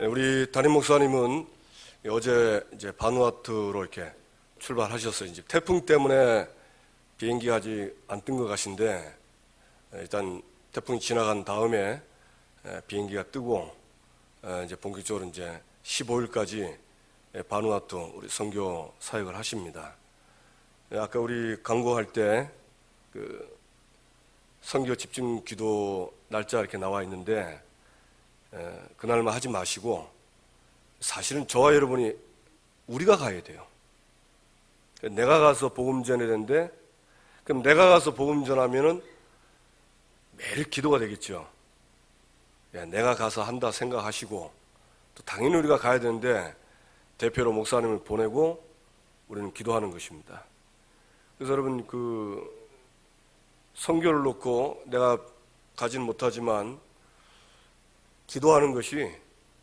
우리 담임 목사님은 어제 이제 바누아투로 이렇게 출발하셨어요. 이제 태풍 때문에 비행기가 아직 안 뜬 것 같은데 일단 태풍이 지나간 다음에 비행기가 뜨고 이제 본격적으로 이제 15일까지 바누아투 우리 선교 사역을 하십니다. 아까 우리 강구할 때 그 선교 집중 기도 날짜 이렇게 나와 있는데 그날만 하지 마시고 사실은 저와 여러분이 우리가 가야 돼요. 내가 가서 복음 전해야 되는데 그럼 내가 가서 복음 전하면은 매일 기도가 되겠죠. 내가 가서 한다 생각하시고 또 당연히 우리가 가야 되는데 대표로 목사님을 보내고 우리는 기도하는 것입니다. 그래서 여러분 그 선교를 놓고 내가 가지는 못하지만 기도하는 것이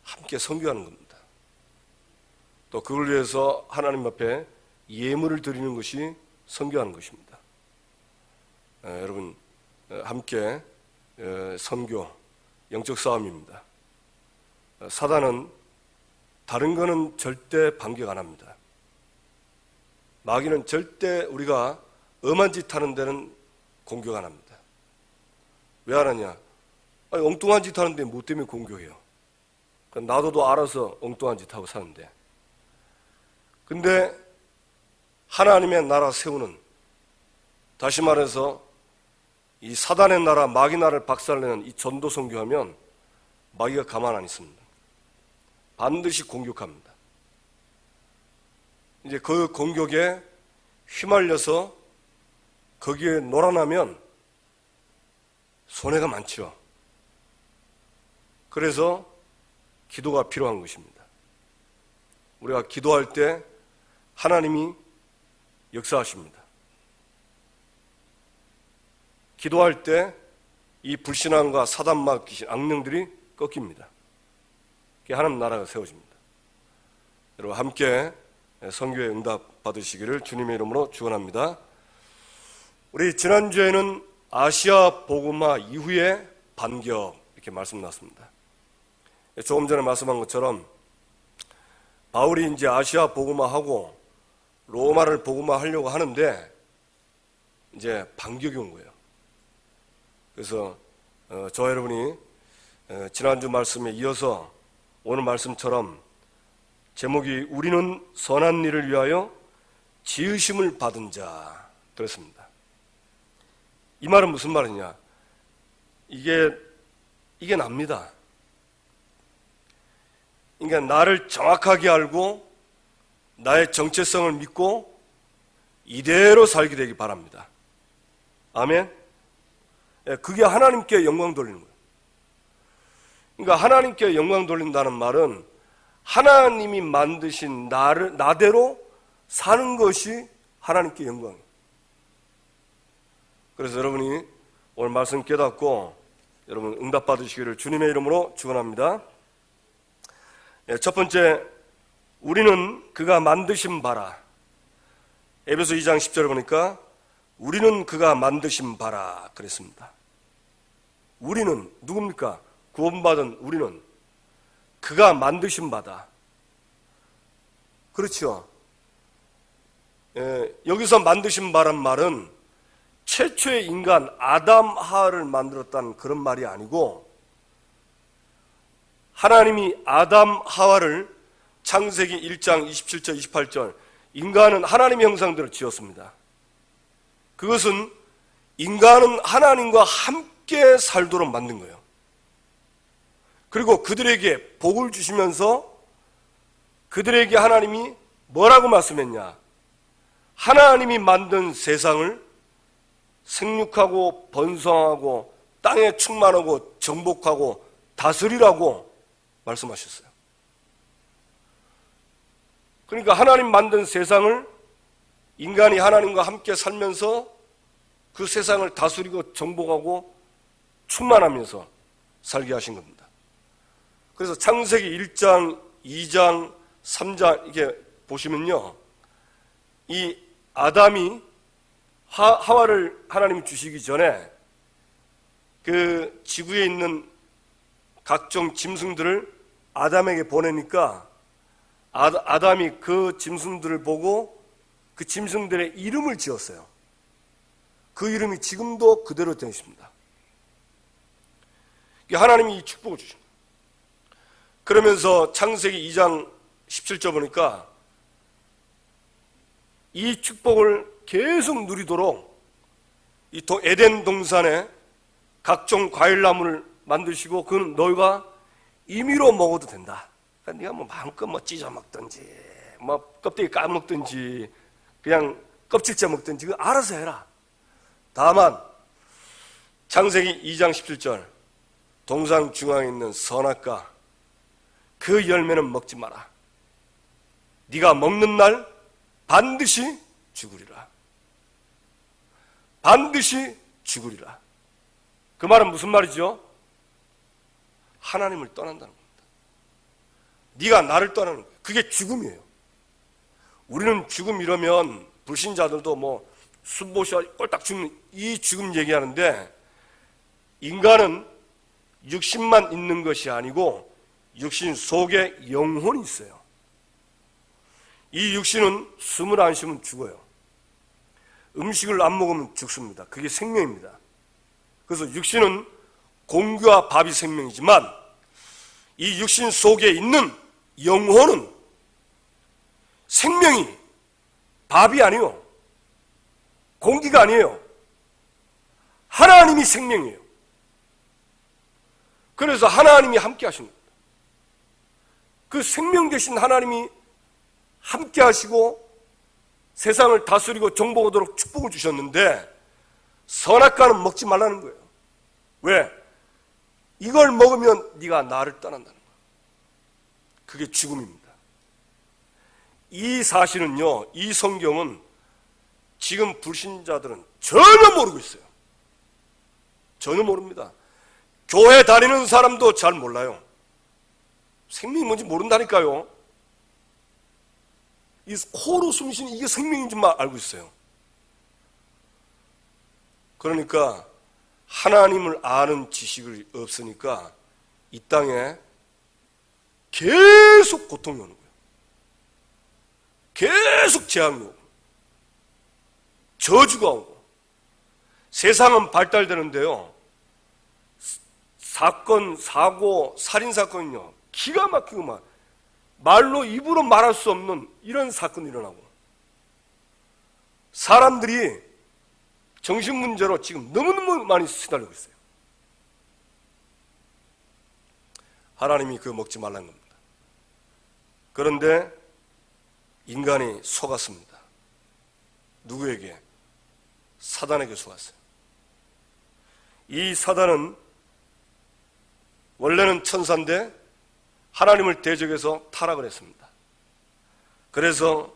함께 선교하는 겁니다. 또 그걸 위해서 하나님 앞에 예물을 드리는 것이 선교하는 것입니다. 여러분 함께 선교, 영적 싸움입니다. 사단은 다른 거는 절대 반격 안 합니다. 마귀는 절대 우리가 엄한 짓 하는 데는 공격 안 합니다. 왜 안 하냐? 아니, 엉뚱한 짓 하는데 뭐 때문에 공격해요? 나도 알아서 엉뚱한 짓 하고 사는데. 근데 하나님의 나라 세우는, 다시 말해서 이 사단의 나라, 마귀 나라를 박살내는 이 전도 선교하면 마귀가 가만 안 있습니다. 반드시 공격합니다. 이제 그 공격에 휘말려서 거기에 놀아나면 손해가 많죠. 그래서 기도가 필요한 것입니다. 우리가 기도할 때 하나님이 역사하십니다. 기도할 때 이 불신앙과 사단막 귀신, 악령들이 꺾입니다. 하나님 나라가 세워집니다. 여러분 함께 선교의 응답 받으시기를 주님의 이름으로 축원합니다. 우리 지난주에는 아시아 복음화 이후의 반격 이렇게 말씀 나왔습니다. 조금 전에 말씀한 것처럼 바울이 이제 아시아 복음화하고 로마를 복음화하려고 하는데 이제 반격이 온 거예요. 그래서 저와 여러분이 지난주 말씀에 이어서 오늘 말씀처럼 제목이 우리는 선한 일을 위하여 지으심을 받은 자 그렇습니다. 이 말은 무슨 말이냐? 이게 납니다. 그러니까 나를 정확하게 알고 나의 정체성을 믿고 이대로 살게 되기 바랍니다. 아멘. 그게 하나님께 영광 돌리는 거예요. 그러니까 하나님께 영광 돌린다는 말은 하나님이 만드신 나대로 사는 것이 하나님께 영광이에요. 그래서 여러분이 오늘 말씀 깨닫고 여러분 응답 받으시기를 주님의 이름으로 축원합니다. 첫 번째, 우리는 그가 만드신 바라. 에베소 2장 10절을 보니까 우리는 그가 만드신 바라 그랬습니다. 우리는 누굽니까? 구원받은 우리는 그가 만드신 바다. 그렇죠. 여기서 만드신 바란 말은 최초의 인간 아담 하와를 만들었다는 그런 말이 아니고 하나님이 아담 하와를 창세기 1장 27절 28절 인간은 하나님의 형상대로 지었습니다. 그것은 인간은 하나님과 함께 살도록 만든 거예요. 그리고 그들에게 복을 주시면서 그들에게 하나님이 뭐라고 말씀했냐? 하나님이 만든 세상을 생육하고 번성하고 땅에 충만하고 정복하고 다스리라고 말씀하셨어요. 그러니까 하나님 만든 세상을 인간이 하나님과 함께 살면서 그 세상을 다스리고 정복하고 충만하면서 살게 하신 겁니다. 그래서 창세기 1장, 2장, 3장 이게 보시면요, 이 아담이 하와를 하나님이 주시기 전에 그 지구에 있는 각종 짐승들을 아담에게 보내니까 아담이 그 짐승들을 보고 그 짐승들의 이름을 지었어요. 그 이름이 지금도 그대로 되어 있습니다. 하나님이 이 축복을 주십니다. 그러면서 창세기 2장 17절 보니까 이 축복을 계속 누리도록 이 에덴 동산에 각종 과일나무를 만드시고 그는 너희가 임의로 먹어도 된다. 그러니까 네가 뭐 마음껏 뭐 찢어 먹든지 뭐 껍데기 까먹든지 그냥 껍질째 먹든지 그거 알아서 해라. 다만 창세기 2장 17절 동산 중앙에 있는 선악과 그 열매는 먹지 마라. 네가 먹는 날 반드시 죽으리라. 반드시 죽으리라. 그 말은 무슨 말이죠? 하나님을 떠난다는 겁니다. 네가 나를 떠나는 거예요. 그게 죽음이에요. 우리는 죽음 이러면 불신자들도 뭐 숨보시와 꼴딱 죽는 이 죽음 얘기하는데 인간은 육신만 있는 것이 아니고 육신 속에 영혼이 있어요. 이 육신은 숨을 안 쉬면 죽어요. 음식을 안 먹으면 죽습니다. 그게 생명입니다. 그래서 육신은 공기와 밥이 생명이지만 이 육신 속에 있는 영혼은 생명이 밥이 아니에요. 공기가 아니에요. 하나님이 생명이에요. 그래서 하나님이 함께 하신 겁니다. 그 생명 되신 하나님이 함께 하시고 세상을 다스리고 정복하도록 축복을 주셨는데 선악과는 먹지 말라는 거예요. 왜? 이걸 먹으면 네가 나를 떠난다는 거예요. 그게 죽음입니다. 이 사실은요, 이 성경은 지금 불신자들은 전혀 모르고 있어요. 전혀 모릅니다. 교회 다니는 사람도 잘 몰라요. 생명이 뭔지 모른다니까요. 이 코로 숨쉬는 이게 생명인 줄만 알고 있어요. 그러니까 하나님을 아는 지식이 없으니까 이 땅에 계속 고통이 오는 거예요. 계속 재앙이 오고 저주가 오고 세상은 발달되는데요. 사건, 사고, 살인사건은요 기가 막히고 막 말로 입으로 말할 수 없는 이런 사건이 일어나고 사람들이 정신문제로 지금 너무너무 많이 시달리고 있어요. 하나님이 그거 먹지 말라는 겁니다. 그런데 인간이 속았습니다. 누구에게? 사단에게 속았어요. 이 사단은 원래는 천사인데 하나님을 대적해서 타락을 했습니다. 그래서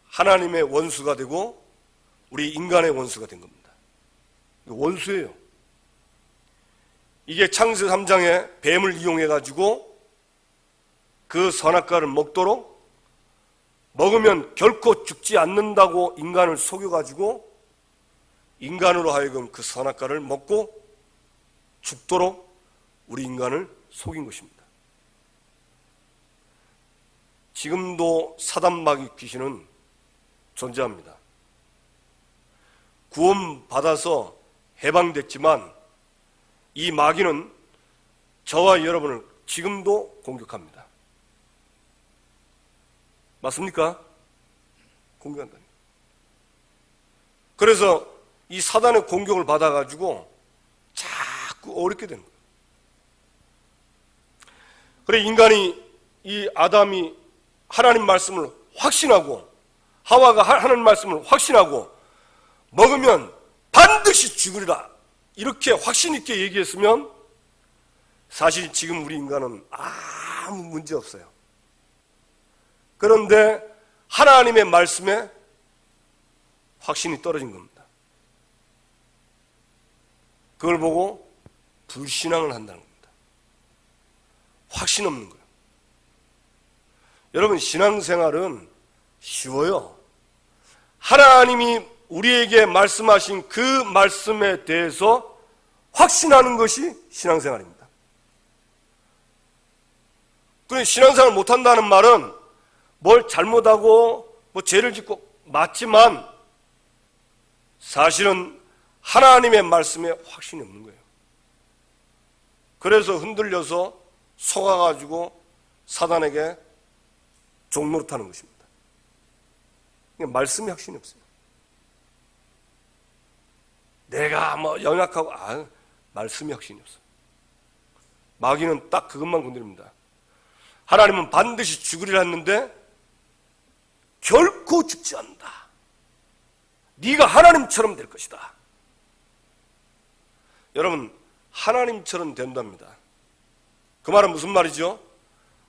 하나님의 원수가 되고 우리 인간의 원수가 된 겁니다. 원수예요. 이게 창세기 3장에 뱀을 이용해가지고 그 선악과를 먹도록 먹으면 결코 죽지 않는다고 인간을 속여가지고 인간으로 하여금 그 선악과를 먹고 죽도록 우리 인간을 속인 것입니다. 지금도 사단마귀 귀신은 존재합니다. 구원받아서 해방됐지만 이 마귀는 저와 여러분을 지금도 공격합니다. 맞습니까? 공격한다. 그래서 이 사단의 공격을 받아가지고 자꾸 어렵게 되는 거예요. 그래 인간이 이 아담이 하나님 말씀을 확신하고 하와가 하나님 말씀을 확신하고 먹으면 반드시 죽으리라 이렇게 확신 있게 얘기했으면 사실 지금 우리 인간은 아무 문제 없어요. 그런데 하나님의 말씀에 확신이 떨어진 겁니다. 그걸 보고 불신앙을 한다는 겁니다. 확신 없는 거예요. 여러분 신앙생활은 쉬워요. 하나님이 우리에게 말씀하신 그 말씀에 대해서 확신하는 것이 신앙생활입니다. 그런데 신앙생활을 못한다는 말은 뭘 잘못하고 뭐 죄를 짓고 맞지만 사실은 하나님의 말씀에 확신이 없는 거예요. 그래서 흔들려서 속아가지고 사단에게 종노릇하는 것입니다. 말씀에 확신이 없어요. 내가 뭐 연약하고 말씀에 확신이 없어요. 마귀는 딱 그것만 건드립니다. 하나님은 반드시 죽으리라 했는데 결코 죽지 않는다. 네가 하나님처럼 될 것이다. 여러분, 하나님처럼 된답니다. 그 말은 무슨 말이죠?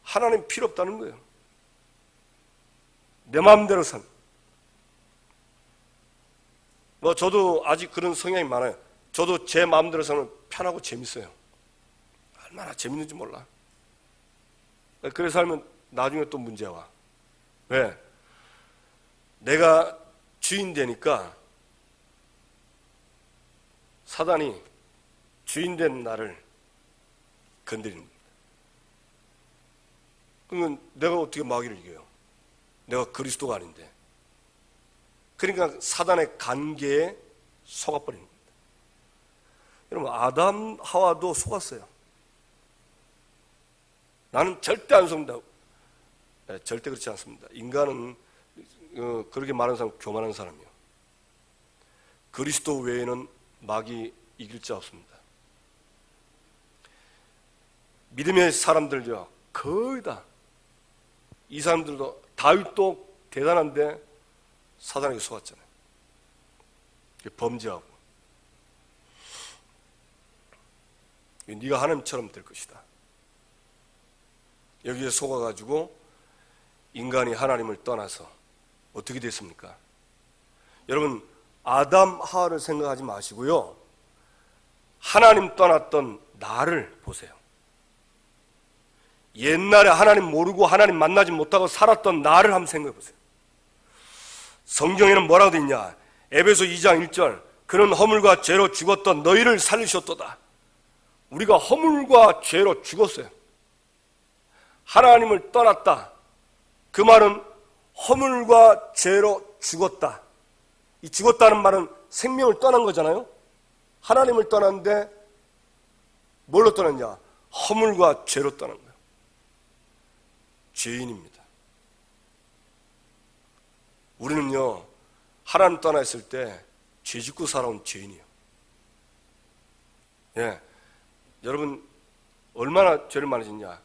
하나님 필요 없다는 거예요. 내 마음대로 산. 저도 아직 그런 성향이 많아요. 저도 제 마음대로 사는 편하고 재밌어요. 얼마나 재밌는지 몰라. 그래서 살면 나중에 또 문제가 와. 왜? 내가 주인 되니까 사단이 주인 된 나를 건드리는 겁니다. 그러면 내가 어떻게 마귀를 이겨요? 내가 그리스도가 아닌데. 그러니까 사단의 관계에 속아버리는 겁니다. 여러분, 아담 하와도 속았어요. 나는 절대 안 속는다. 절대 그렇지 않습니다. 인간은 그렇게 말하는 사람 교만한 사람이요. 그리스도 외에는 마귀 이길 자 없습니다. 믿음의 사람들요, 거의 다 이 사람들도 다윗도 대단한데 사단에게 속았잖아요. 범죄하고 네가 하나님처럼 될 것이다. 여기에 속아가지고 인간이 하나님을 떠나서 어떻게 됐습니까? 여러분, 아담 하와를 생각하지 마시고요, 하나님 떠났던 나를 보세요. 옛날에 하나님 모르고 하나님 만나지 못하고 살았던 나를 한번 생각해 보세요. 성경에는 뭐라고 되어 있냐? 에베소 2장 1절, 그는 허물과 죄로 죽었던 너희를 살리셨도다. 우리가 허물과 죄로 죽었어요. 하나님을 떠났다. 그 말은 허물과 죄로 죽었다. 이 죽었다는 말은 생명을 떠난 거잖아요. 하나님을 떠났는데 뭘로 떠났냐? 허물과 죄로 떠난 거예요. 죄인입니다. 우리는요, 하나님 떠나 있을 때 죄 짓고 살아온 죄인이에요. 예, 여러분 얼마나 죄를 많이 짓냐?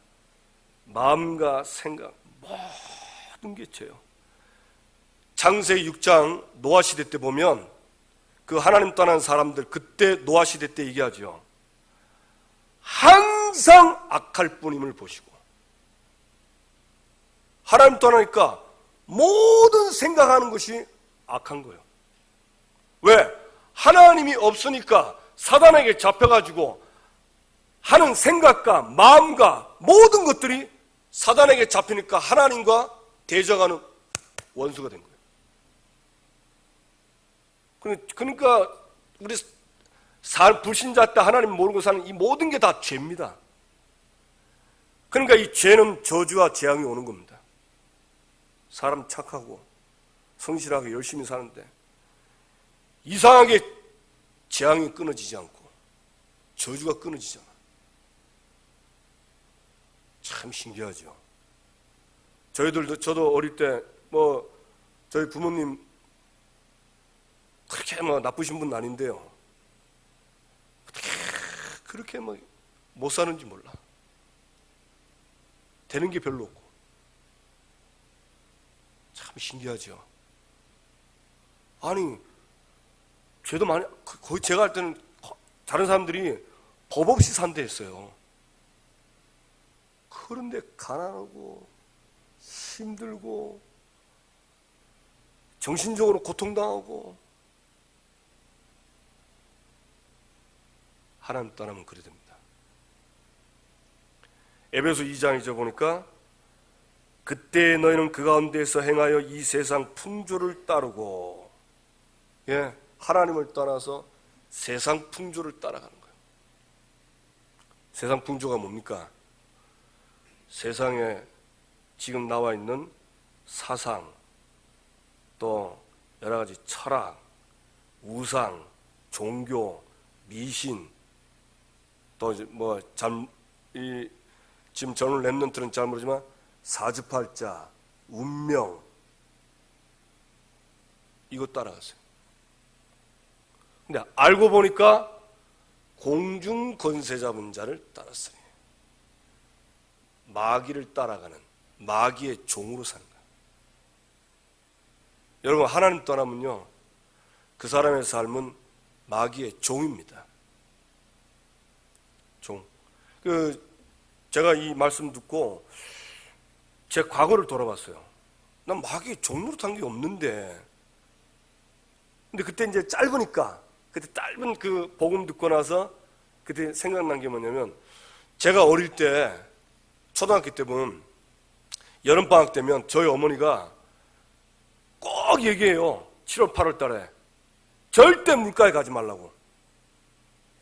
마음과 생각 모든 게 죄요. 창세기 6장 노아 시대 때 보면 그 하나님 떠난 사람들, 그때 노아 시대 때 얘기하죠. 항상 악할 뿐임을 보시고, 하나님 떠나니까 모든 생각하는 것이 악한 거예요. 왜? 하나님이 없으니까 사단에게 잡혀가지고 하는 생각과 마음과 모든 것들이 사단에게 잡히니까 하나님과 대적하는 원수가 된 거예요. 그러니까 우리 불신자 때 하나님 모르고 사는 이 모든 게 다 죄입니다. 그러니까 이 죄는 저주와 재앙이 오는 겁니다. 사람 착하고 성실하게 열심히 사는데 이상하게 재앙이 끊어지지 않고 저주가 끊어지잖아. 참 신기하죠. 저도 어릴 때 저희 부모님 그렇게 나쁘신 분 아닌데요, 어떻게 그렇게 못 사는지 몰라. 되는 게 별로 없고. 참 신기하죠. 아니, 죄도 많이, 거의 제가 할 때는 다른 사람들이 법 없이 산다 했어요. 그런데 가난하고 힘들고 정신적으로 고통당하고, 하나님 떠나면 그래 됩니다. 에베소 2장 2절 보니까 그때 너희는 그 가운데에서 행하여 이 세상 풍조를 따르고, 예, 하나님을 떠나서 세상 풍조를 따라가는 거예요. 세상 풍조가 뭡니까? 세상에 지금 나와 있는 사상, 또 여러 가지 철학, 우상, 종교, 미신, 또 뭐 지금 저는 랩런트는 잘 모르지만 사주팔자, 운명, 이거 따라갔어요. 근데 알고 보니까 공중 권세 잡은 자를 따랐어요. 마귀를 따라가는 마귀의 종으로 사는 거예요. 여러분, 하나님 떠나면요, 그 사람의 삶은 마귀의 종입니다. 종. 제가 이 말씀 듣고 제 과거를 돌아봤어요. 난 마귀의 종으로 탄 게 없는데. 근데 그때 이제 짧으니까, 그때 짧은 그 복음 듣고 나서 그때 생각난 게 뭐냐면, 제가 어릴 때, 초등학교 때 보면, 여름방학 되면 저희 어머니가 꼭 얘기해요. 7월, 8월 달에. 절대 물가에 가지 말라고.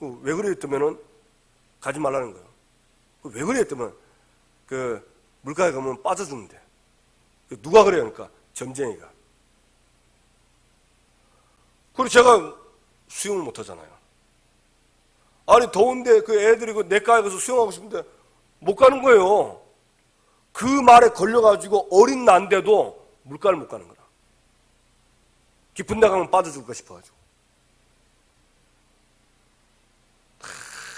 왜 그래 했더면은, 가지 말라는 거예요. 왜 그래 했더면, 물가에 가면 빠져 죽는데. 누가 그래요? 그러니까, 점쟁이가. 그리고 제가 수영을 못 하잖아요. 아니, 더운데 그 애들이 그 냇가에 가서 수영하고 싶은데 못 가는 거예요. 그 말에 걸려가지고 어린 난데도 물가를 못 가는 거라. 깊은 데 가면 빠져 죽을까 싶어가지고.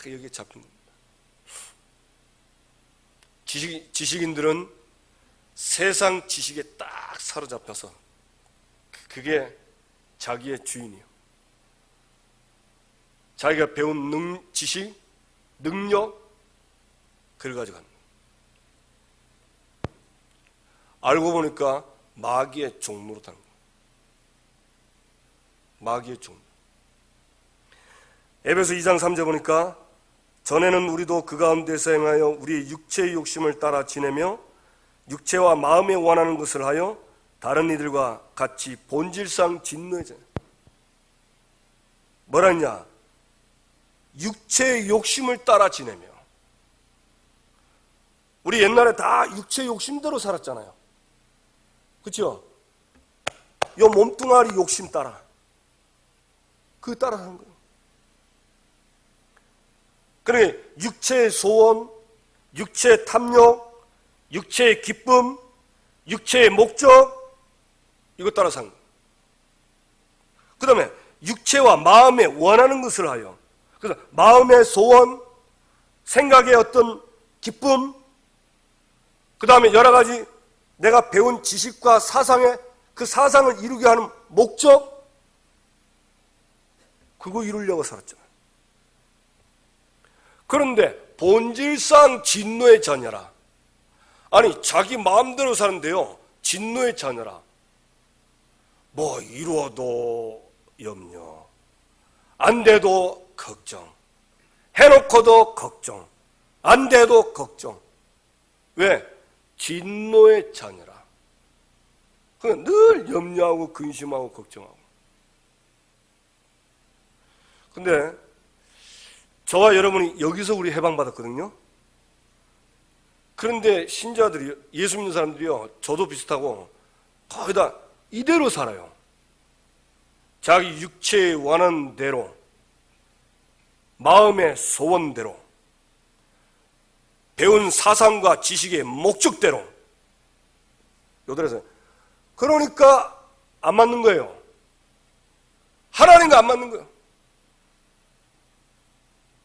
여기에 잡힌 겁니다. 지식인들은 세상 지식에 딱 사로잡혀서 그게 자기의 주인이요. 자기가 배운 지식, 능력, 그걸 가지고 가는 거예요. 알고 보니까 마귀의 종로로 타는 거예요. 마귀의 종. 에베소 2장 3절 보니까 전에는 우리도 그 가운데서 행하여 우리의 육체의 욕심을 따라 지내며 육체와 마음에 원하는 것을 하여 다른 이들과 같이 본질상 진노해져요. 뭐라 했냐? 육체의 욕심을 따라 지내며. 우리 옛날에 다 육체의 욕심대로 살았잖아요. 그렇죠? 요 몸뚱아리 욕심 따라. 그거 따라 하는 거예요. 그러니까 육체의 소원, 육체의 탐욕, 육체의 기쁨, 육체의 목적, 이거 따라 사는 거예요. 그 다음에 육체와 마음에 원하는 것을 하여. 그래서 마음의 소원, 생각의 어떤 기쁨, 그 다음에 여러 가지 내가 배운 지식과 사상의 그 사상을 이루게 하는 목적, 그거 이루려고 살았잖아요. 그런데 본질상 진노의 자녀라. 아니, 자기 마음대로 사는데요, 진노의 자녀라. 뭐 이루어도 염려, 안 돼도 걱정, 해놓고도 걱정, 안 돼도 걱정. 왜? 진노의 자녀라. 그냥 늘 염려하고 근심하고 걱정하고. 근데 저와 여러분이 여기서 우리 해방받았거든요. 그런데 신자들이, 예수 믿는 사람들이요, 저도 비슷하고 거의 다 이대로 살아요. 자기 육체에 원하는 대로, 마음의 소원대로, 배운 사상과 지식의 목적대로. 요들에서 그러니까 안 맞는 거예요. 하나님과 안 맞는 거예요.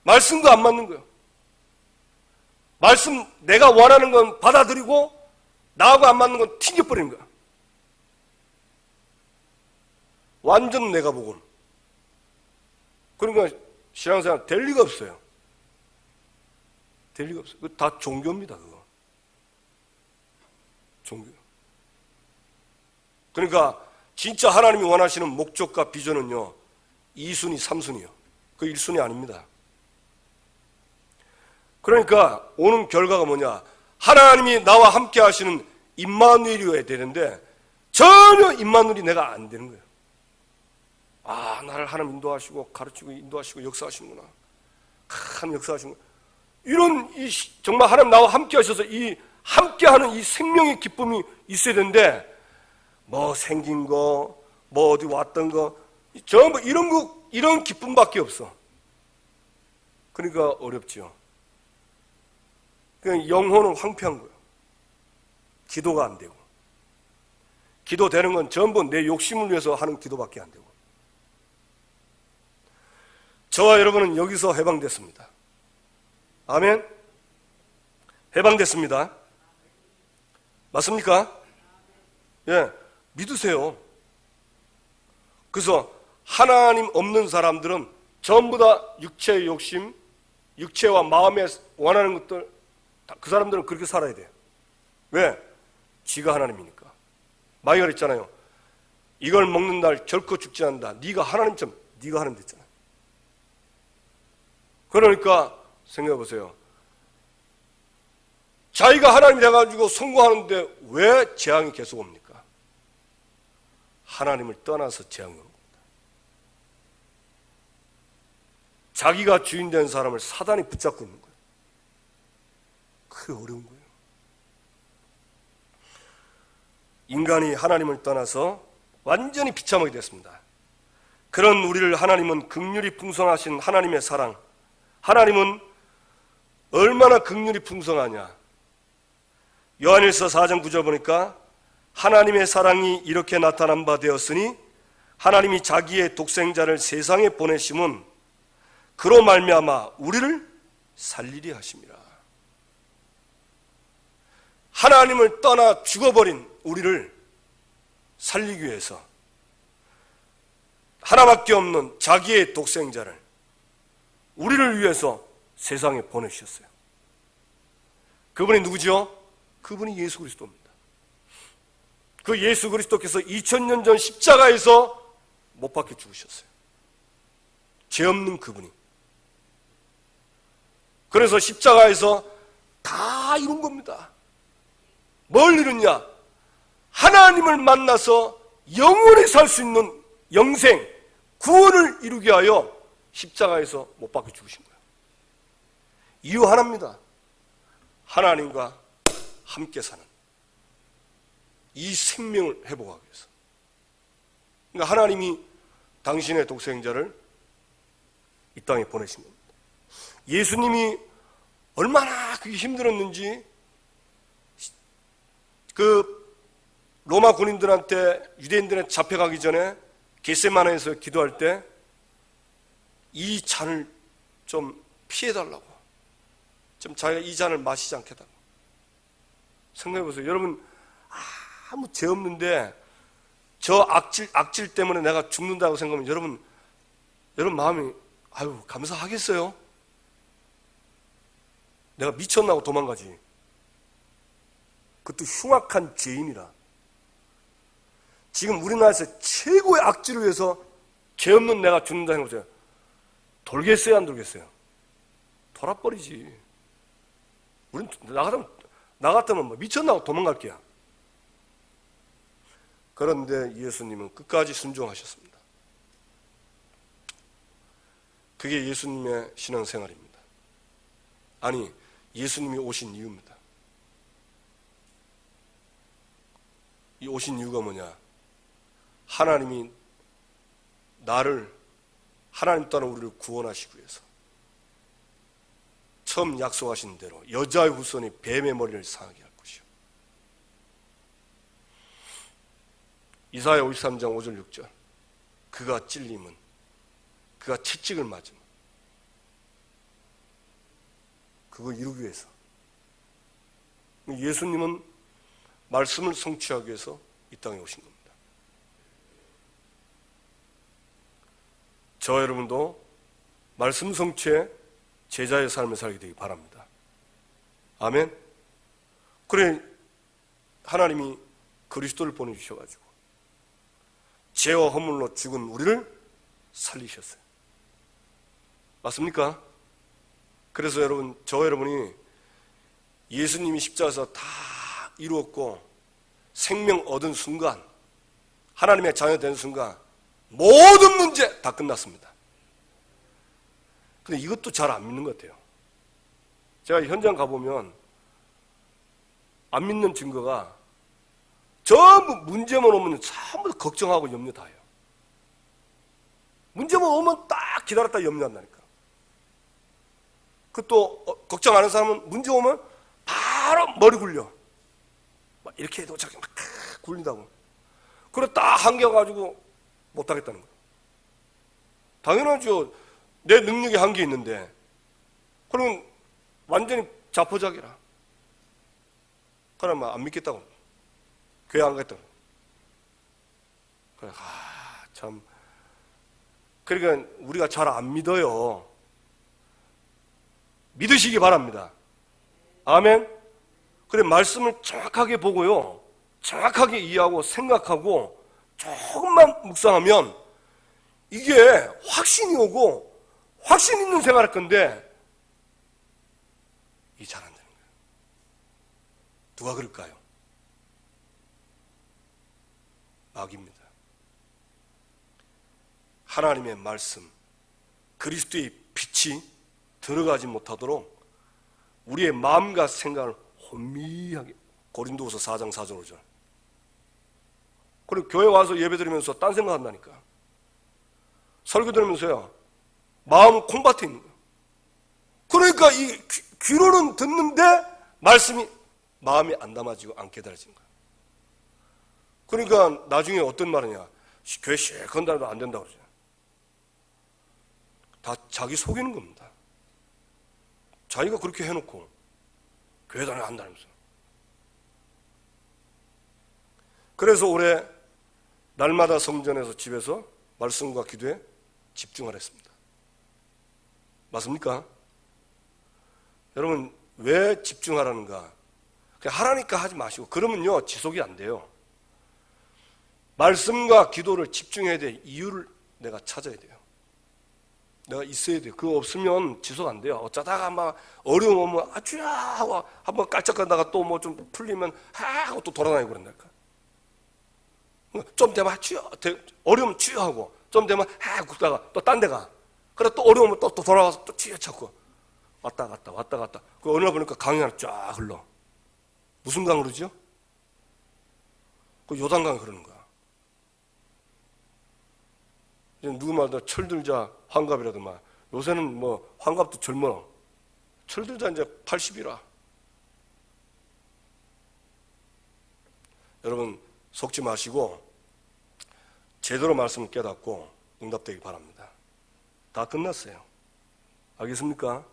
말씀도 안 맞는 거예요. 말씀 내가 원하는 건 받아들이고 나하고 안 맞는 건 튕겨버리는 거야. 완전 내가 복음. 그러니까 신앙생활 될 리가 없어요. 될 리가 없어요. 그거 다 종교입니다. 그거 종교. 그러니까 진짜 하나님이 원하시는 목적과 비전은요, 2순위, 3순위요. 그 1순위 아닙니다. 그러니까 오는 결과가 뭐냐? 하나님이 나와 함께 하시는 임마누엘이어야 되는데 전혀 임마누엘이 내가 안 되는 거예요. 아, 나를 하나님 인도하시고 가르치고 인도하시고 역사하시는구나. 참 역사하시는 거야. 이런 정말 하나님 나와 함께 하셔서 이 함께하는 이 생명의 기쁨이 있어야 되는데 뭐 생긴 거, 뭐 어디 왔던 거 전부 이런 기쁨밖에 없어. 그러니까 어렵지요. 그냥 영혼은 황폐한 거예요. 기도가 안 되고. 기도되는 건 전부 내 욕심을 위해서 하는 기도밖에 안 되고. 저와 여러분은 여기서 해방됐습니다. 아멘? 해방됐습니다. 맞습니까? 예, 믿으세요. 그래서 하나님 없는 사람들은 전부 다 육체의 욕심, 육체와 마음에 원하는 것들, 그 사람들은 그렇게 살아야 돼요. 왜? 지가 하나님이니까. 마귀가 그랬잖아요. 이걸 먹는 날 결코 죽지 않는다. 네가 하나님처럼 네가 하나님 됐잖아. 그러니까 생각해 보세요. 자기가 하나님이 돼가지고 성공하는데 왜 재앙이 계속 옵니까? 하나님을 떠나서 재앙이 옵니다. 자기가 주인 된 사람을 사단이 붙잡고 있는 거예요. 그게 어려운 거예요. 인간이 하나님을 떠나서 완전히 비참하게 됐습니다. 그런 우리를 하나님은 긍휼이 풍성하신 하나님의 사랑, 하나님은 얼마나 긍휼이 풍성하냐. 요한일서 4장 9절 보니까 하나님의 사랑이 이렇게 나타난 바 되었으니 하나님이 자기의 독생자를 세상에 보내심은 그로 말미암아 우리를 살리려 하심이라. 하나님을 떠나 죽어버린 우리를 살리기 위해서 하나밖에 없는 자기의 독생자를 우리를 위해서 세상에 보내주셨어요. 그분이 누구죠? 그분이 예수 그리스도입니다. 그 예수 그리스도께서 2000년 전 십자가에서 못 박혀 죽으셨어요. 죄 없는 그분이. 그래서 십자가에서 다 이룬 겁니다. 뭘 이루냐? 하나님을 만나서 영원히 살 수 있는 영생, 구원을 이루게 하여 십자가에서 못 박혀 죽으신 거예요. 이유 하나입니다. 하나님과 함께 사는 이 생명을 회복하기 위해서. 그러니까 하나님이 당신의 독생자를 이 땅에 보내신 겁니다. 예수님이 얼마나 그게 힘들었는지 그 로마 군인들한테 유대인들한테 잡혀가기 전에 겟세마네에서 기도할 때 이 잔을 좀 피해달라고, 좀 자기가 이 잔을 마시지 않게 달라고. 생각해보세요. 여러분 아무 죄 없는데 저 악질 때문에 내가 죽는다고 생각하면 여러분 마음이 아유 감사하겠어요? 내가 미쳤나고 도망가지. 그것도 흉악한 죄인이라. 지금 우리나라에서 최고의 악질을 위해서 죄 없는 내가 죽는다 생각해보세요. 돌겠어요, 안 돌겠어요? 돌아버리지. 우린 나 같으면 뭐 미쳤나고 도망갈게요. 그런데 예수님은 끝까지 순종하셨습니다. 그게 예수님의 신앙생활입니다. 아니, 예수님이 오신 이유입니다. 이 오신 이유가 뭐냐? 하나님이 하나님 따라 우리를 구원하시기 위해서 처음 약속하신 대로 여자의 후손이 뱀의 머리를 상하게 할 것이요. 이사야 53장 5절 6절 그가 찔림은, 그가 채찍을 맞으면 그걸 이루기 위해서. 예수님은 말씀을 성취하기 위해서 이 땅에 오신 겁니다. 저와 여러분도 말씀 성취에 제자의 삶을 살게 되기 바랍니다. 아멘. 그래 하나님이 그리스도를 보내주셔가지고 죄와 허물로 죽은 우리를 살리셨어요. 맞습니까? 그래서 저와 여러분이 예수님이 십자가에서 다 이루었고 생명 얻은 순간, 하나님의 자녀 된 순간 모든 문제 다 끝났습니다. 근데 이것도 잘 안 믿는 것 같아요. 제가 현장 가보면 안 믿는 증거가 전부 문제만 오면 전부 걱정하고 염려 다 해요. 문제만 오면 딱 기다렸다 염려한다니까. 그 또 걱정 안 하는 사람은 문제 오면 바로 머리 굴려. 막 이렇게 해도 자기 막 굴린다고. 그래 딱 한겨가지고 못하겠다는 거예요. 당연하죠. 내 능력이 한계 있는데. 그러면 완전히 자포자기라. 그러면 안 믿겠다고. 교회 안 가겠다고. 그래, 참. 그러니까 우리가 잘 안 믿어요. 믿으시기 바랍니다. 아멘. 그래, 말씀을 정확하게 보고요. 정확하게 이해하고 생각하고 조금만 묵상하면 이게 확신이 오고 확신 있는 생활할 건데 이게 잘 안 되는 거예요. 누가 그럴까요? 마귀입니다. 하나님의 말씀, 그리스도의 빛이 들어가지 못하도록 우리의 마음과 생각을 혼미하게, 고린도후서 4장 4절 5절. 그리고 교회 와서 예배 드리면서 딴 생각한다니까. 설교 들으면서요, 마음은 콩밭에 있는 거예요. 그러니까 이 귀로는 듣는데 말씀이 마음이 안 담아지고 안 깨달아지는 거예요. 그러니까 나중에 어떤 말이냐, 교회 실컷 다녀도 안 된다고 그러죠. 다 자기 속이는 겁니다. 자기가 그렇게 해놓고 교회 다녀 안 다니면서. 그래서 올해 날마다 성전에서 집에서 말씀과 기도에 집중하라 했습니다. 맞습니까? 여러분 왜 집중하라는가? 그냥 하라니까 하지 마시고 그러면요 지속이 안 돼요. 말씀과 기도를 집중해야 될 이유를 내가 찾아야 돼요. 내가 있어야 돼요. 그거 없으면 지속 안 돼요. 어쩌다가 막 어려움 오면 아주야 하고 한번 깔짝거리다가 또 뭐 좀 풀리면 하고 또 돌아다니고 그런다니까. 좀 되면 아주야 어려우면 주여 하고 좀 되면 굽다가 또 딴 데 가. 그래 또 어려우면 또 돌아가서 또 주여 찾고 왔다 갔다. 그 어느 날 보니까 강이 하나 쫙 흘러. 무슨 강 흐르죠? 그 요단강이 흐르는 거야. 누구 말도 철들자 환갑이라더만. 요새는 뭐 환갑도 젊어. 철들자 이제 80이라. 여러분 속지 마시고 제대로 말씀을 깨닫고 응답되기 바랍니다. 다 끝났어요. 알겠습니까?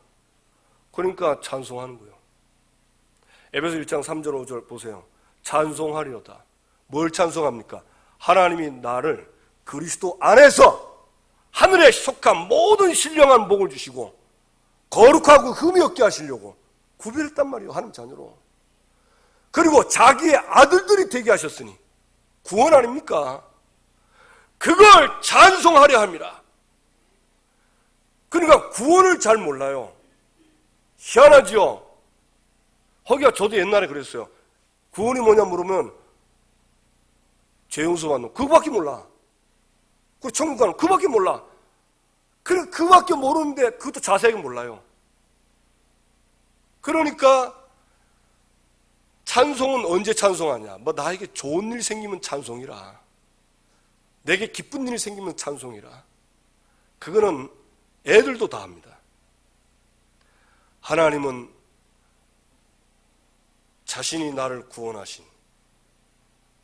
그러니까 찬송하는 거예요. 에베소 1장 3절 5절 보세요. 찬송하리로다. 뭘 찬송합니까? 하나님이 나를 그리스도 안에서 하늘에 속한 모든 신령한 복을 주시고 거룩하고 흠이 없게 하시려고 구별했단 말이에요. 하나님 자녀로. 그리고 자기의 아들들이 되게 하셨으니 구원 아닙니까? 그걸 찬송하려 합니다. 그러니까 구원을 잘 몰라요. 희한하지요? 허기가 저도 옛날에 그랬어요. 구원이 뭐냐 물으면 죄 용서받는 그거밖에 몰라. 그 천국 가는 그거밖에 몰라. 그거밖에 모르는데 그것도 자세하게 몰라요. 그러니까 찬송은 언제 찬송하냐? 뭐 나에게 좋은 일 생기면 찬송이라. 내게 기쁜 일이 생기면 찬송이라. 그거는 애들도 다 합니다. 하나님은 자신이 나를 구원하신,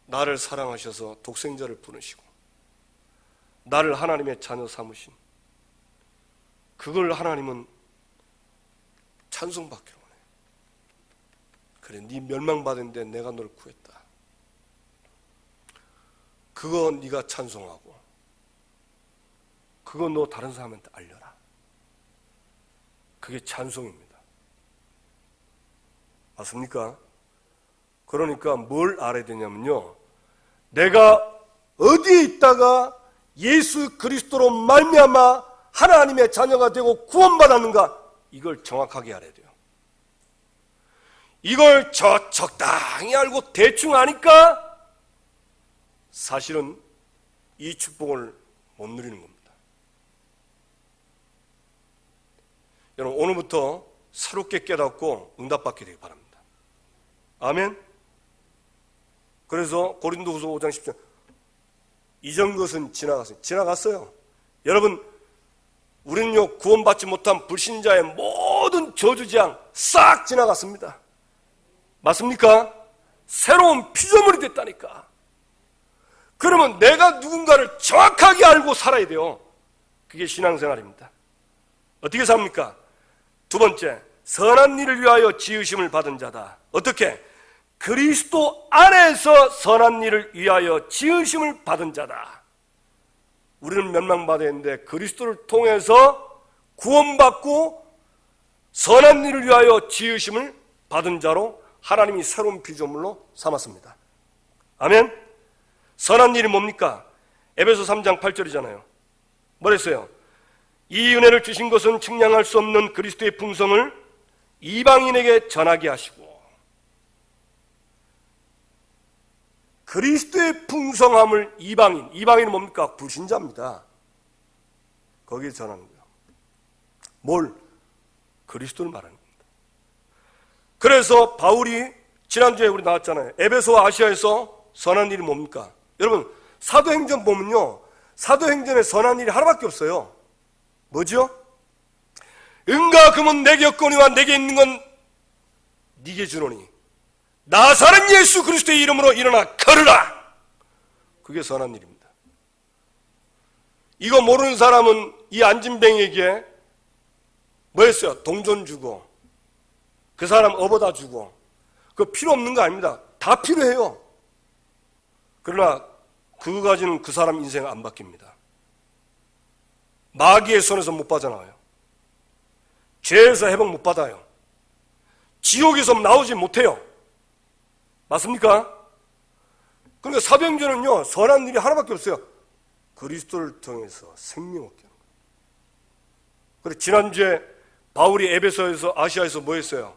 나를 사랑하셔서 독생자를 보내시고 나를 하나님의 자녀 삼으신, 그걸 하나님은 찬송받기로 원해. 그래, 네 멸망받은데 내가 널 구했다. 그거 네가 찬송하고 그거 너 다른 사람한테 알려라. 그게 찬송입니다. 맞습니까? 그러니까 뭘 알아야 되냐면요, 내가 어디에 있다가 예수 그리스도로 말미암아 하나님의 자녀가 되고 구원받았는가, 이걸 정확하게 알아야 돼요. 이걸 적당히 알고 대충 아니까 사실은 이 축복을 못 누리는 겁니다. 여러분 오늘부터 새롭게 깨닫고 응답받게 되기 바랍니다. 아멘. 그래서 고린도후서 5장 10절 이전 것은 지나갔어요. 지나갔어요. 여러분, 우리는요 구원받지 못한 불신자의 모든 저주재앙 싹 지나갔습니다. 맞습니까? 새로운 피조물이 됐다니까. 그러면 내가 누군가를 정확하게 알고 살아야 돼요. 그게 신앙생활입니다. 어떻게 삽니까? 두 번째, 선한 일을 위하여 지으심을 받은 자다. 어떻게? 그리스도 안에서 선한 일을 위하여 지으심을 받은 자다. 우리는 멸망받아야 했는데 그리스도를 통해서 구원받고 선한 일을 위하여 지으심을 받은 자로 하나님이 새로운 피조물로 삼았습니다. 아멘. 선한 일이 뭡니까? 에베소 3장 8절이잖아요. 뭐랬어요? 이 은혜를 주신 것은 측량할 수 없는 그리스도의 풍성을 이방인에게 전하게 하시고, 그리스도의 풍성함을 이방인은 뭡니까? 불신자입니다. 거기에 전하는 거예요. 뭘? 그리스도를 말하는 겁니다. 그래서 바울이 지난주에 우리 나왔잖아요. 에베소와 아시아에서 선한 일이 뭡니까? 여러분, 사도행전 보면요, 사도행전에 선한 일이 하나밖에 없어요. 뭐죠? 은과 금은 내게 없거니와 내게 있는 건 네게 주노니 나사렛 예수 그리스도의 이름으로 일어나 걸으라. 그게 선한 일입니다. 이거 모르는 사람은 이 안진뱅이에게 뭐 했어요? 동전 주고 그 사람 업어다 주고 그거 필요 없는 거 아닙니다. 다 필요해요. 그러나 그거 가지는 그 사람 인생 안 바뀝니다. 마귀의 손에서 못 빠져나와요. 죄에서 회복 못 받아요. 지옥에서 나오지 못해요. 맞습니까? 그러니까 사도행전은요 선한 일이 하나밖에 없어요. 그리스도를 통해서 생명 얻게 하는 거예요. 그래서 지난주에 바울이 에베소에서 아시아에서 뭐 했어요?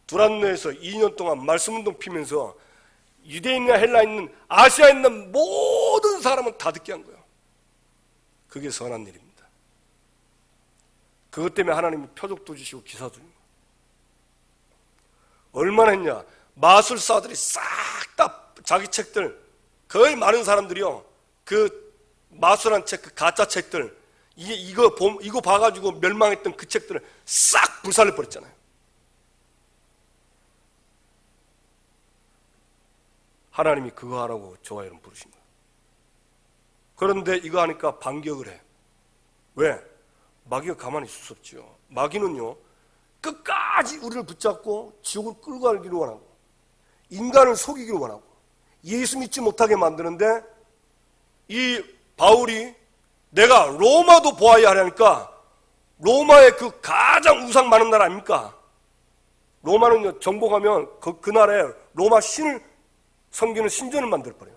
두란노에서 2년 동안 말씀운동 피면서 유대인이나 헬라에 있는 아시아에 있는 모든 사람은 다 듣게 한 거예요. 그게 선한 일입니다. 그것 때문에 하나님이 표적도 주시고 기사도 주는 거예요. 얼마나 했냐? 마술사들이 싹 다 자기 책들, 거의 많은 사람들이요 그 마술한 책, 그 가짜 책들, 이거 봐가지고 멸망했던 그 책들을 싹 불살려 버렸잖아요. 하나님이 그거 하라고 저와 여러분 부르신 거예요. 그런데 이거 하니까 반격을 해. 왜? 마귀가 가만히 있을 수 없죠. 마귀는요 끝까지 우리를 붙잡고 지옥을 끌고 가기를 원하고 인간을 속이기를 원하고 예수 믿지 못하게 만드는데, 이 바울이 내가 로마도 보아야 하려니까 로마의 그 가장 우상 많은 나라 아닙니까? 로마는요 정복하면 그 나라에 로마 신을 섬기는 신전을 만들어버려요.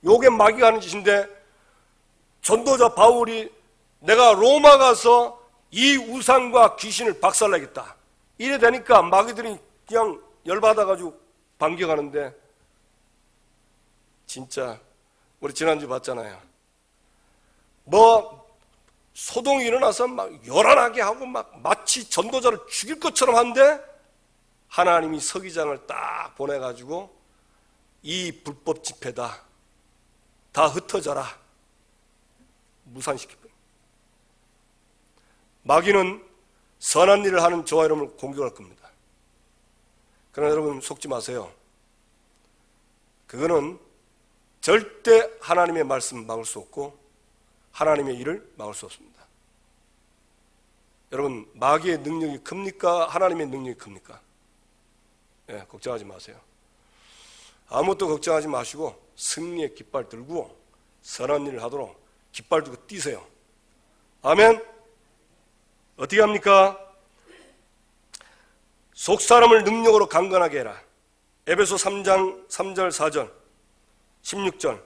요게 마귀가 하는 짓인데, 전도자 바울이 내가 로마 가서 이 우상과 귀신을 박살내겠다 이래 되니까 마귀들이 그냥 열받아가지고 반격하는데, 진짜 우리 지난주 봤잖아요. 뭐 소동이 일어나서 막 요란하게 하고 막 마치 전도자를 죽일 것처럼 한데, 하나님이 서기장을 딱 보내가지고 이 불법 집회다 다 흩어져라 무산시키고. 마귀는 선한 일을 하는 저와 여러분을 공격할 겁니다. 그러나 여러분 속지 마세요. 그거는 절대 하나님의 말씀 막을 수 없고 하나님의 일을 막을 수 없습니다. 여러분, 마귀의 능력이 큽니까? 하나님의 능력이 큽니까? 예, 걱정하지 마세요. 아무것도 걱정하지 마시고 승리의 깃발 들고 선한 일을 하도록 깃발 들고 뛰세요. 아멘. 어떻게 합니까? 속사람을 능력으로 강건하게 해라. 에베소 3장 3절 4절 16절,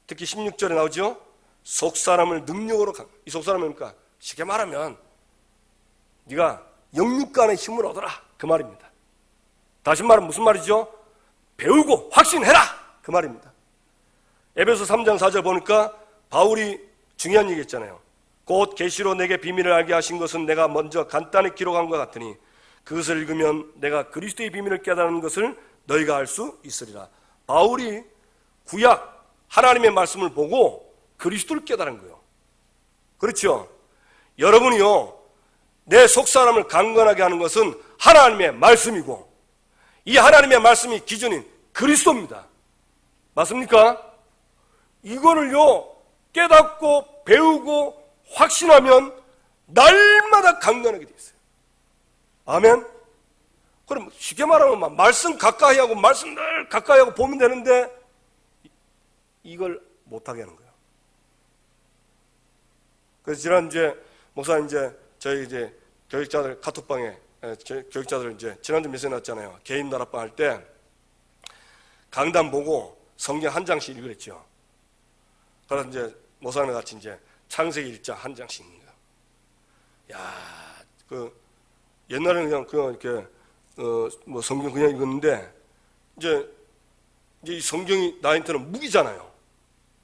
특히 16절에 나오죠. 속사람을 능력으로 이 속사람은 뭡니까? 쉽게 말하면 네가 영육간의 힘을 얻어라 그 말입니다. 다시 말하면 무슨 말이죠? 배우고 확신해라 그 말입니다. 에베소 3장 4절 보니까 바울이 중요한 얘기 했잖아요. 곧 계시로 내게 비밀을 알게 하신 것은 내가 먼저 간단히 기록한 것 같으니 그것을 읽으면 내가 그리스도의 비밀을 깨달은 것을 너희가 알 수 있으리라. 바울이 구약 하나님의 말씀을 보고 그리스도를 깨달은 거예요. 그렇죠? 여러분이요, 내 속사람을 강건하게 하는 것은 하나님의 말씀이고 이 하나님의 말씀이 기준인 그리스도입니다. 맞습니까? 이거를요 깨닫고 배우고 확신하면 날마다 강건하게 돼 있어요. 아멘? 그럼 쉽게 말하면 말씀 가까이 하고 말씀 늘 가까이 하고 보면 되는데 이걸 못하게 하는 거예요. 그래서 지난주에 목사님 저희 교육자들 카톡방에 교육자들 지난주 메시지 났잖아요. 개인 나라방 할 때 강단 보고 성경 한 장씩 읽으랬죠. 그래서 목사님 같이 창세기 1장 한 장씩 읽는 거예요. 야, 옛날에는 그냥 이렇게 성경 그냥 읽었는데 이제 이 성경이 나한테는 무기잖아요.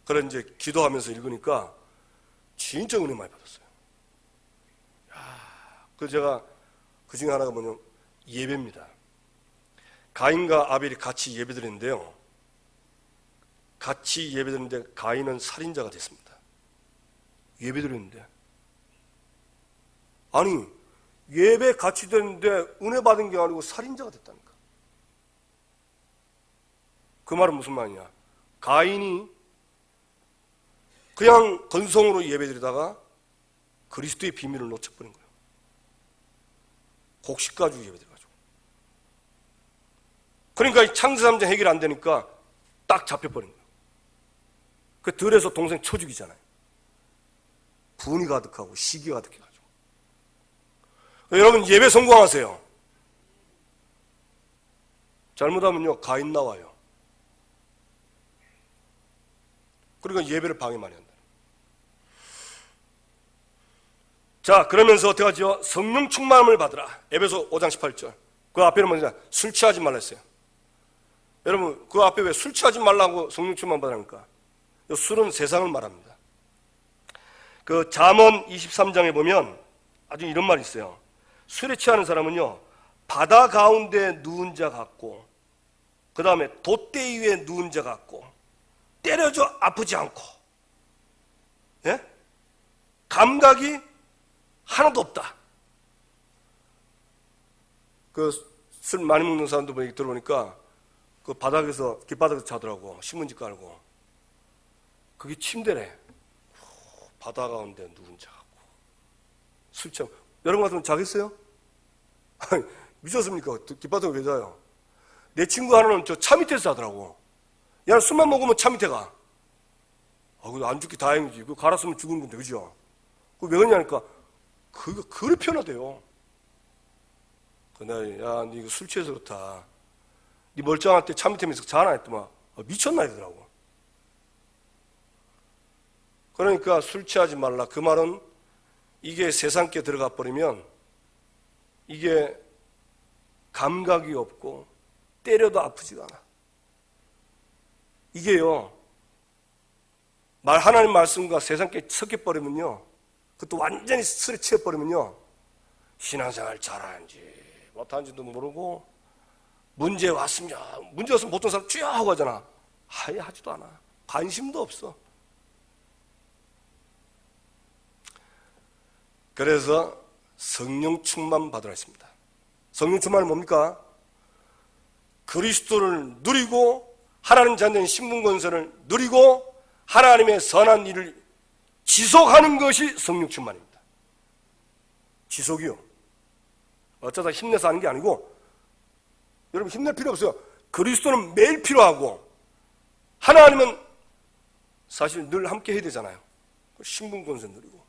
그래서 기도하면서 읽으니까 진짜 은혜 많이 받았어요. 야, 그래서 제가 그 중에 하나가 뭐냐면 예배입니다. 가인과 아벨이 같이 예배드렸는데요. 같이 예배드렸는데 가인은 살인자가 됐습니다. 예배드렸는데 아니 예배 같이 됐는데 은혜 받은 게 아니고 살인자가 됐다니까. 그 말은 무슨 말이냐? 가인이 그냥 건성으로 예배드리다가 그리스도의 비밀을 놓쳐버린 거예요. 곡식 가지고 예배드려가지고. 그러니까 이 창세 3장 해결 안 되니까 딱 잡혀버린 거예요. 그 들에서 동생 쳐 죽이잖아요. 분이 가득하고 시기 가득해가지고. 여러분 예배 성공하세요. 잘못하면요 가인 나와요. 그러니까 예배를 방해 많이 한다. 자, 그러면서 어떻게 하죠? 성령 충만함을 받으라. 에베소 5장 18절. 그 앞에는 뭐냐? 술 취하지 말라 했어요. 여러분 그 앞에 왜 술 취하지 말라고 성령 충만 받으라니까? 술은 세상을 말합니다. 그 잠언 23장에 보면 아주 이런 말이 있어요. 술에 취하는 사람은요 바다 가운데 누운 자 같고 그 다음에 돛대 위에 누운 자 같고 때려져 아프지 않고 예? 감각이 하나도 없다. 그 술 많이 먹는 사람들 얘기 들어보니까 그 바닥에서 길바닥에서 자더라고. 신문지 깔고. 그게 침대래. 바다 가운데 누운 자 같고 술 취하고. 여러분 같으면 자겠어요? 아니, 미쳤습니까? 길바닥에 왜 자요? 내 친구 하나는 저 차 밑에서 자더라고. 야, 술만 먹으면 차 밑에 가. 그거 안 죽기 다행이지. 그거 갈았으면 죽은 건데, 그죠? 그거 왜 그러냐니까, 그거 그리 편하대요. 그날, 야, 니 이거 술 취해서 그렇다. 니 멀쩡할 때 차 밑에 면서 자나 했더만, 미쳤나 이러더라고. 그러니까 술 취하지 말라. 그 말은 이게 세상께 들어가 버리면 이게 감각이 없고 때려도 아프지가 않아. 이게요, 하나님 말씀과 세상께 섞여버리면요, 그것도 완전히 술에 취해버리면요, 신앙생활 잘하는지 못하는지도 모르고, 문제 왔으면 보통 사람 쥐어 하고 하잖아. 아예 하지도 않아. 관심도 없어. 그래서 성령 충만 받으라 했습니다. 성령 충만은 뭡니까? 그리스도를 누리고 하나님 자녀인 신분권세를 누리고 하나님의 선한 일을 지속하는 것이 성령 충만입니다. 지속이요. 어쩌다 힘내서 하는 게 아니고, 여러분 힘낼 필요 없어요. 그리스도는 매일 필요하고 하나님은 사실 늘 함께 해야 되잖아요. 신분권세 누리고.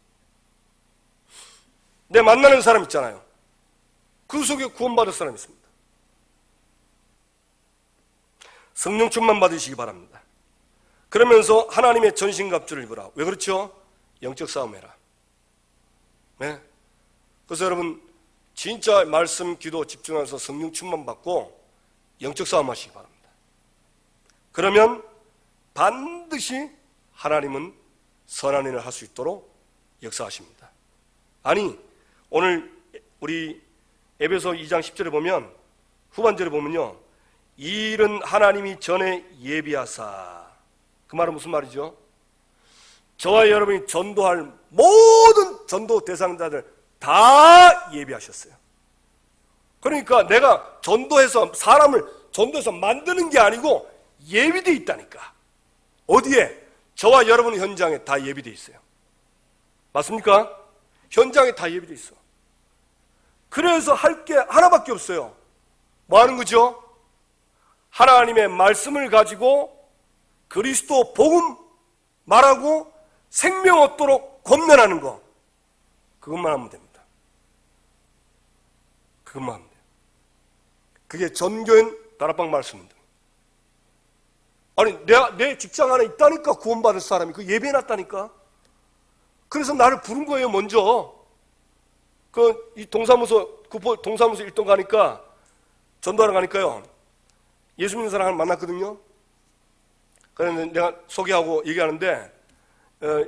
내 만나는 사람 있잖아요. 그 속에 구원받을 사람이 있습니다. 성령 충만 받으시기 바랍니다. 그러면서 하나님의 전신갑주를 입으라. 왜 그렇죠? 영적 싸움해라. 네? 그래서 여러분 진짜 말씀, 기도 집중해서 성령 충만 받고 영적 싸움 하시기 바랍니다. 그러면 반드시 하나님은 선한 일을 할 수 있도록 역사하십니다. 아니, 오늘 우리 에베소 2장 10절에 보면, 후반절에 보면요, 이 일은 하나님이 전에 예비하사. 그 말은 무슨 말이죠? 저와 여러분이 전도할 모든 전도 대상자들 다 예비하셨어요. 그러니까 내가 전도해서 사람을 전도해서 만드는 게 아니고 예비되어 있다니까. 어디에? 저와 여러분 현장에 다 예비되어 있어요. 맞습니까? 현장에 다 예비되어 있어. 그래서 할 게 하나밖에 없어요. 뭐 하는 거죠? 하나님의 말씀을 가지고 그리스도 복음 말하고 생명 얻도록 권면하는 거. 그것만 하면 됩니다. 그것만 하면 돼요. 그게 전교인 다락방 말씀입니다. 아니 내 직장 안에 있다니까, 구원받을 사람이. 그 예배해놨다니까. 그래서 나를 부른 거예요. 먼저 이 동사무소 1동 가니까, 전도하러 가니까요, 예수 믿는 사람을 만났거든요. 그래서 내가 소개하고 얘기하는데,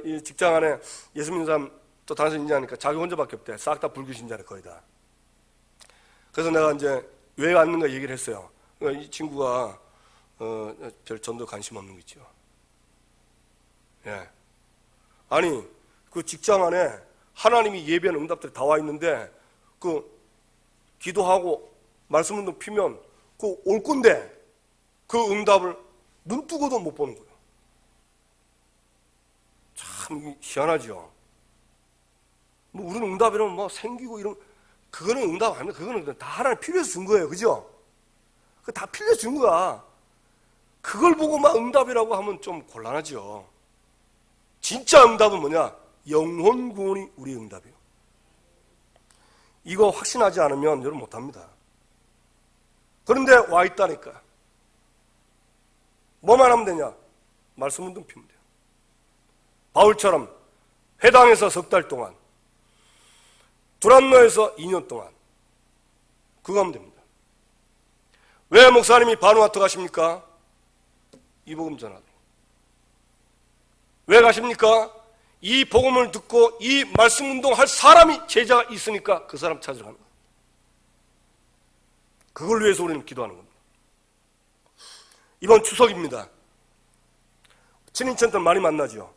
이 직장 안에 예수 믿는 사람 또 다른 사람 있냐니까 자기 혼자밖에 없대. 싹 다 불교신자래, 거의 다. 그래서 내가 이제 왜 왔는가 얘기를 했어요. 이 친구가 별 전도 관심 없는 거 있죠. 예. 아니 그 직장 안에 하나님이 예배하는 응답들이 다 와 있는데, 그 기도하고 말씀 운동 피면 그 올 건데 그 응답을 눈 뜨고도 못 보는 거예요. 참 희한하죠. 뭐 우리는 응답이라면 뭐 생기고 이런, 그거는 응답 아닙니다. 그거는 다 하나님 필요해서 준 거예요. 그죠? 그거 다 필요해서 준 거야. 그걸 보고 막 응답이라고 하면 좀 곤란하죠. 진짜 응답은 뭐냐? 영혼 구원이 우리 응답이에요. 이거 확신하지 않으면 여러분 못합니다. 그런데 와 있다니까. 뭐만 하면 되냐? 말씀 운동 피면 돼요. 바울처럼 회당에서 석 달 동안, 두란노에서 2년 동안, 그거 하면 됩니다. 왜 목사님이 바누아투 가십니까? 이 복음 전하도록. 왜 가십니까? 이 복음을 듣고 이 말씀 운동할 사람이, 제자가 있으니까 그 사람 찾으러 가는 거예요. 그걸 위해서 우리는 기도하는 겁니다. 이번 추석입니다. 친인척들 많이 만나죠.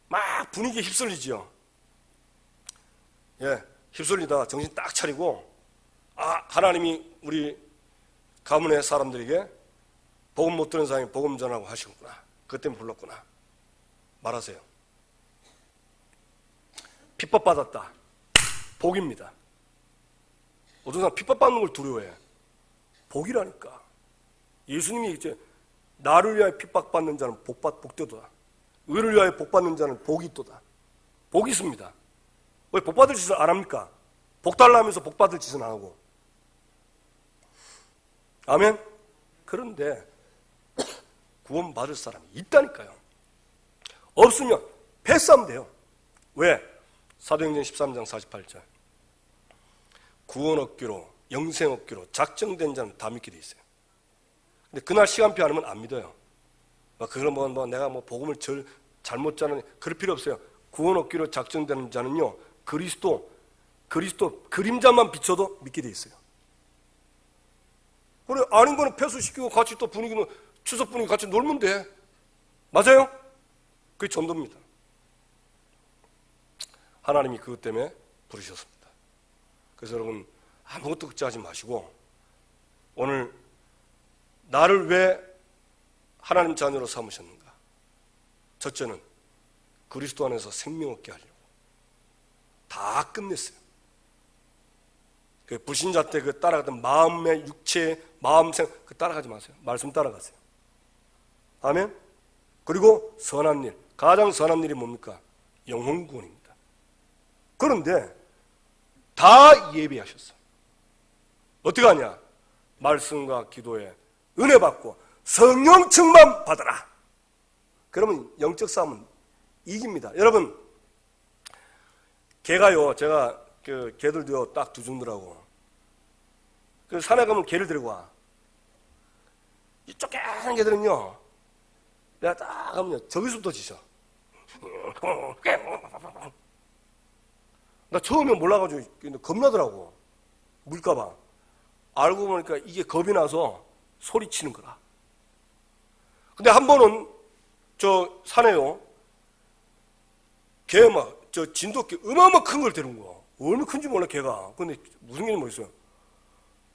막 분위기에 휩쓸리죠. 예, 휩쓸리다가 정신 딱 차리고, 하나님이 우리 가문의 사람들에게 복음 못 들은 사람이 복음 전하고 하시구나. 그것 때문에 불렀구나. 말하세요. 핍박받았다. 복입니다. 어떤 사람 핍박받는 걸 두려워해. 복이라니까. 예수님이 이제 나를 위하여 핍박받는 자는 복되도다. 의를 위하여 복받는 자는 복이 있도다. 복이 있습니다. 왜 복받을 짓을 안 합니까? 복 달라면서 복받을 짓은 안 하고. 아멘? 그런데 구원받을 사람이 있다니까요. 없으면 패싸면 돼요. 왜? 사도행전 13장 48절. 구원 얻기로, 영생 얻기로 작정된 자는 다 믿게 돼 있어요. 근데 그날 시간표 안 하면 안 믿어요. 그런 내가 복음을 잘못 자는, 그럴 필요 없어요. 구원 얻기로 작정되는 자는요, 그리스도 그림자만 비춰도 믿게 돼 있어요. 그래, 아닌 거는 폐수시키고 같이 또 분위기는 추석 분위기 같이 놀면 돼. 맞아요? 그게 전도입니다. 하나님이 그것 때문에 부르셨습니다. 그래서 여러분 아무것도 걱정하지 마시고, 오늘 나를 왜 하나님 자녀로 삼으셨는가? 첫째는 그리스도 안에서 생명 얻게 하려고. 다 끝냈어요. 그 불신자 때 그 따라가던 마음의 육체, 마음생, 그 따라가지 마세요. 말씀 따라가세요. 아멘? 그리고 선한 일, 가장 선한 일이 뭡니까? 영혼 구원입니다. 그런데 다 예비하셨어요. 어떻게 하냐? 말씀과 기도에 은혜 받고 성령 충만 받아라. 그러면 영적 싸움은 이깁니다. 여러분, 개가요, 제가 개들도요 딱 두 종류라고. 그 산에 가면 개를 데리고 와. 이 쫓겨난 개들은요, 내가 딱 가면요 저기서부터 짖어. 나 처음에 몰라가지고 겁나더라고. 물까봐. 알고 보니까 이게 겁이 나서 소리치는 거라. 근데 한 번은 저 산에요, 개 막 저 진돗개 어마어마 큰 걸 데려온 거야. 얼마나 큰지 몰라 개가. 근데 무슨 일인지 모르겠어요.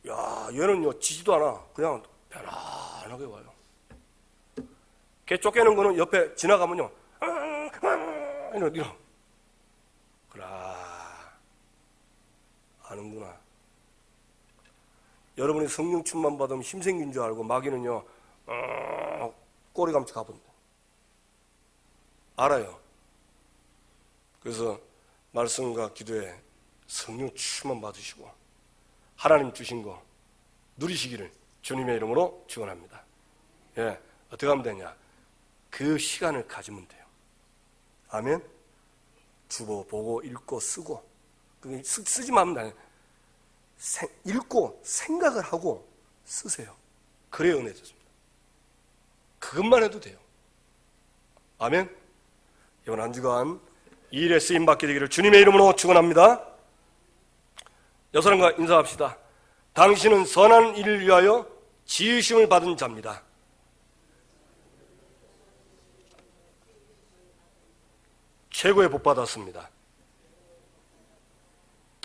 야, 얘는요 지지도 않아. 그냥 편안하게 와요. 개 쫓겨는 거는 옆에 지나가면요 이러. 그라 아는구나. 여러분이 성령 충만 받으면 힘 생긴 줄 알고 마귀는요 꼬리 감치 가본다. 알아요. 그래서 말씀과 기도에 성령 충만 받으시고 하나님 주신 거 누리시기를 주님의 이름으로 축원합니다. 예, 어떻게 하면 되냐? 그 시간을 가지면 돼요. 아멘. 주보 보고 읽고 쓰고 그게 쓰지만 하면 돼. 읽고 생각을 하고 쓰세요. 그래야 은혜 줬습니다. 그것만 해도 돼요. 아멘. 이번 한 주간 이 일에 쓰임 받게 되기를 주님의 이름으로 축원합니다. 여사람과 인사합시다. 당신은 선한 일을 위하여 지으심을 받은 자입니다. 최고의 복 받았습니다.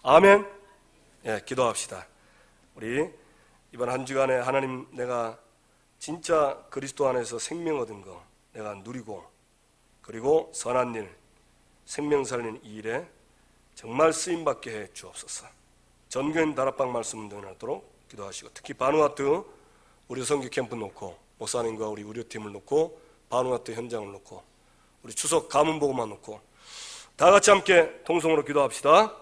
아멘. 예, 기도합시다. 우리 이번 한 주간에 하나님, 내가 진짜 그리스도 안에서 생명 얻은 거 내가 누리고, 그리고 선한 일, 생명 살리는 이 일에 정말 쓰임받게 해 주옵소서. 전교인 다락방 말씀 운동하도록 기도하시고, 특히 바누아투 우리 선교 캠프 놓고 목사님과 우리 의료팀을 놓고 바누아투 현장을 놓고 우리 추석 가문보고만 놓고 다 같이 함께 통성으로 기도합시다.